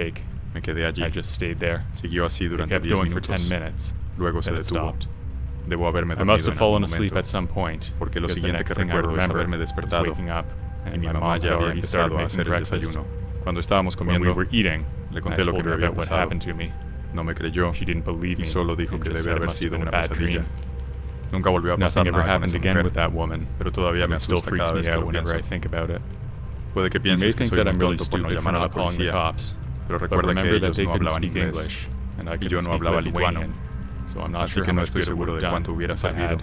shake. Me quedé allí. I just stayed there. Siguió así It durante kept 10 going for 10 minutos. minutes. Luego se Then it detuvo. stopped. Debo haberme I must dormido have en fallen algún asleep momento, at some point. porque lo because the siguiente next que thing I recuerdo es haberme remember was despertado waking up y and mi my mamá mom ya had había already started empezado a making hacer el breakfast. desayuno. Cuando estábamos When comiendo, we were eating, le I conté lo que told me her había about what pasado. happened to me. No me creyó She didn't believe y me solo dijo and que just debe said it haber must have sido been a una bad pesadilla. dream. Nunca volvió a pasar Nothing ever nada con happened esa again mujer, with that woman, pero todavía but me it still asusta freaks cada me vez que out lo whenever I pienso. think about it. Puede que You may pienses que think soy that muy I'm really tonto por no stupid for llamar a not la calling the policía, cops, pero but recuerda que remember that ellos they no couldn't hablaban speak inglés English, and I y yo couldn't no speak hablaba lituano, Lithuanian, so I'm not así sure que how no much estoy good it seguro would de have cuánto done hubiera if I servido. had.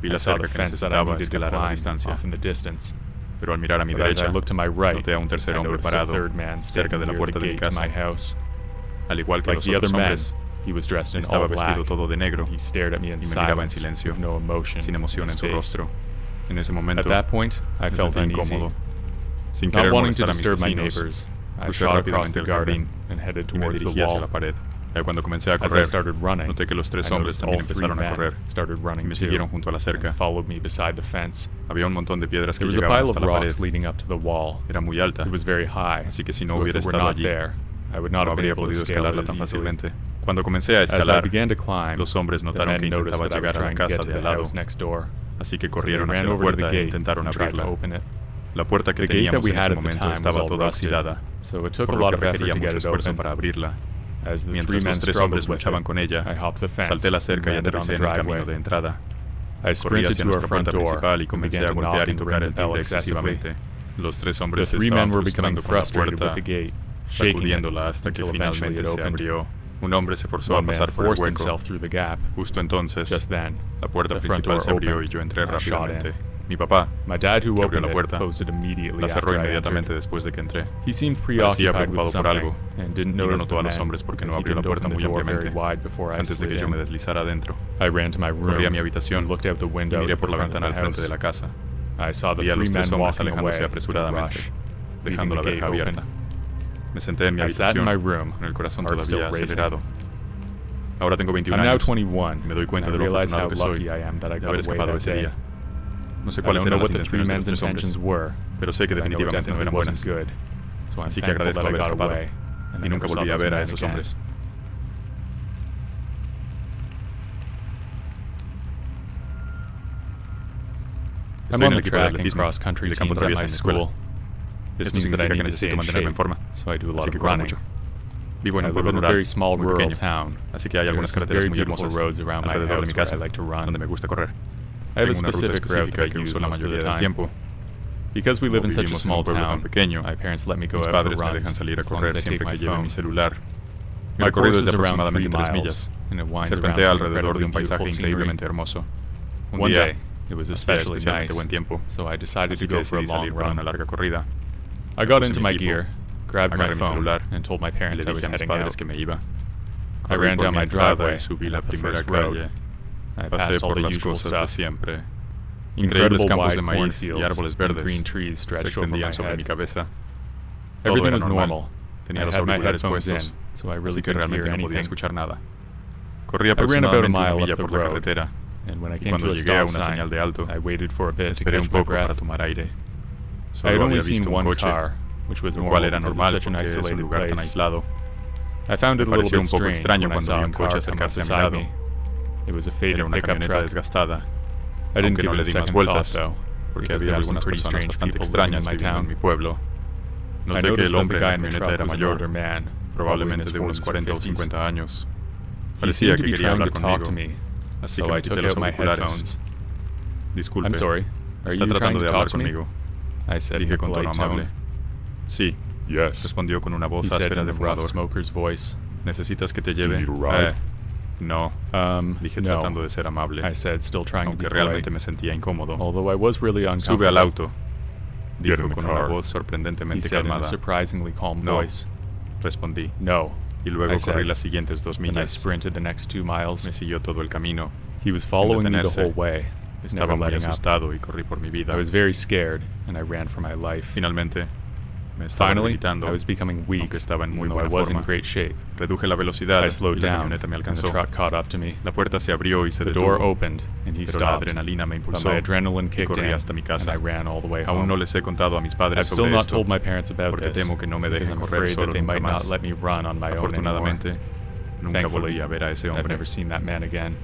Vi I la saw cerca the que fence that I necesitaba needed to escalar a la climb distancia, off in the distance. pero al mirar a mi But as I derecha, looked to my right, noté a un tercer I hombre noticed a parado third man cerca standing de la near puerta the de mi gate to my casa. house. Al igual que Like los the other otros men, hombres, he was dressed in estaba all black. vestido todo de negro He stared at me in y me miraba en silence, silencio, with no emotion sin emoción in en his su face. rostro. En ese At momento, that point, I me felt sentí uneasy. incómodo. Sin Not querer wanting to molestar a mis disturb my vecinos, neighbors, I crucé shot across rápidamente the el garden jardín and headed y me towards the dirigí hacia la wall. pared. Ya cuando comencé a As I correr, started running, noté que los tres I hombres noticed all también three empezaron a men correr started y running me too, siguieron junto a la cerca. and followed me beside the fence. Había un montón de piedras que There was a llegaban pile hasta of la pared. rocks leading up to the wall. Era muy alta, It was very high, así que si no so hubiera if it were estado not allí, there, I would no not have been habría able to podido scale escalarla it tan as easily. fácilmente. Cuando comencé a As I escalar, began to climb, los hombres the notaron men que noticed intentaba that I was llegar a la trying to casa get to de al the lado, house next door. así que So they corrieron ran hacia la over to the puerta e gate intentaron and tried to abrirla. open it. La puerta que The gate that teníamos we en had ese at the momento time was estaba all toda rusted, oxidada, so it took a por lo lot que of effort requería to get mucho it esfuerzo open. para abrirla. As the three Mientras men los tres struggled hombres with luchaban it, con ella, I hopped the fence salté la and cerca y landed on aterricé the en el camino driveway. de entrada. I Corrí sprinted hacia to our nuestra front puerta door principal y and comencé began a to golpear knock y and tocar ring el the bell timbre excessively. excesivamente. Los tres The hombres three estaban men were becoming frustrando con la frustrated puerta, with the gate, shaking it sacudiéndola hasta que until eventually finalmente it se opened. abrió. Un hombre se forzó a One man pasar por el forced hueco. himself through the gap. Justo entonces, Just then, la puerta the front principal door se abrió opened y yo entré and I shot rápidamente. in. Mi papá, My dad, who que abrió opened la it, puerta, closed it immediately la cerró after I inmediatamente entered. después de que entré. He seemed Parecía preoccupied with preocupado por something algo and didn't y no notice notó the a los men hombres porque no because he abrió la didn't puerta open the muy door very ampliamente wide before I antes de slid que yo me in. deslizara adentro. I ran to my room Corrí a mi habitación and looked out the y window miré at por the la front of ventana the al frente de house. la casa. I saw the Vi a three los men tres hombres walking alejándose away in a apresuradamente, rush, dejando la leaving the verja gate abierta. open. Me senté en mi I sat in habitación, my room, con el corazón heart still todavía racing. acelerado. Ahora tengo 21 I'm now años 21. y me doy cuenta I de lo realize how afortunado que soy lucky I am that I de got haber away escapado that ese day. día. No sé I cuáles don't eran know las what the three intenciones de los men's tres hombres, intentions were, pero sé que but I know it definitivamente no definitely eran wasn't buenas. good. So I'm Así que thankful agradezco that I haber got escapado away and I y nunca never saw volví a those ver a men esos again. hombres. I'm Estoy on en el the equipo de track and atletismo cross country y de campo teams at traviesa my en la escuela. school. This Esto means that I significa que need to stay necesito in mantenerme en shape, forma, so I do a lot así of que corro running. mucho. Vivo en I un live pueblo in a rural, very small muy rural pequeño, town. así que hay There are algunas some carreteras very muy beautiful hermosas roads around my alrededor de house mi where casa, I like to run. donde me gusta correr. I have a Tengo una ruta specific route that específica I que use uso la most of mayoría the del time. tiempo. Because we live Como in such a vivimos en small un pueblo tan town, pequeño, my parents let me go mis out for padres me dejan runs salir a as long correr as I take siempre my que lleve mi phone. celular. Mi My recorrido course es de is around aproximadamente 3 3 miles, millas. and it winds around Serpentea some alrededor de un incredibly paisaje beautiful increíblemente scenery. hermoso. Un One día day, it was hacía especially especialmente nice, buen tiempo, so I decided to así que go for a decidí long salir para una run. larga corrida. I got Puse into mi my equipo, gear, grabbed my agarré mi phone, celular and told my y le parents I was dije a mis heading padres out. que me iba. I Corrí ran por down mi my entrada driveway y subí and la up the primera first road. calle. I Pasé passed all por the las usual cosas de stuff. siempre. Incredible Increíbles campos de wide maíz y cornfields árboles and verdes green trees se stretched over my extendían sobre mi head. cabeza. Todo Everything era was normal. normal. Tenía I los had my auriculares headphones in, puestos, so I así really que couldn't hear realmente no podía anything. escuchar nada. Corrí I ran about a aproximadamente una mile milla up the por la road, carretera and when I y came cuando to a llegué a stop una sign, señal de alto, I waited for a bit to esperé catch un my poco para breath. tomar aire. I had Solo only había seen visto un one coche, car, which was lo normal cual era because normal it's such an porque es un isolated lugar tan place. aislado. I found it a Me little pareció bit un poco strange extraño when I cuando saw vi a un car coche come up acercarse a mi beside lado. me. It was a faded Era una pickup camioneta truck. desgastada, I didn't aunque give no it le a di más second thought, vueltas, though, porque because había there were some algunas pretty personas strange bastante people living in extrañas my viviendo en town. mi pueblo. I Noté que noticed el that the hombre en guy la in the camioneta truck era was an mayor, older man, probably in probablemente his de unos 40s or 40 o 50s. 50 años. He Parecía seemed to que be quería trying hablar to talk to conmigo, me, así so que I me took quité los out my auriculares. headphones. Disculpe, I'm sorry, are ¿está you trying tratando to de talk hablar to me? conmigo? I said in Dije a con tono polite amable. tone. Sí, Yes, respondió con una voz he said áspera in de a rough fumador. smoker's voice. ¿Necesitas que te Do you lleve? need a ride? No, dije No, tratando de ser amable, I said, still trying to aunque be realmente polite, me sentía incómodo. although I was really Sube al uncomfortable. auto, Get dijo in the con una car, voz he sorprendentemente said in a calmada. surprisingly calm No. voice. Respondí, No, y luego I corrí said, las siguientes 2 and I millas. sprinted the next 2 miles. Me siguió todo el camino. He was following me the detenerse. whole way, Estaba never muy letting up. asustado y corrí por mi vida. I was very scared, and I ran for my life. Finalmente, me estaba Finally, debilitando, I was becoming weak, aunque estaba en muy even though I buena was in forma. great shape. Reduje la velocidad I y slowed la down, camioneta me and the alcanzó. truck caught up to me. La puerta se abrió y se The door detuvo, opened, and he pero la stopped. adrenalina me But impulsó my adrenaline y kicked corrí in, hasta mi and casa. I ran all the way Aún home. no les he contado a mis padres I've still sobre not esto, told my parents about porque this, temo que no me because dejen I'm correr afraid solo that they nunca might not más. let me run on my own anymore. Afortunadamente, nunca Thankfully, volví a ver a ese I've hombre. never seen that man again.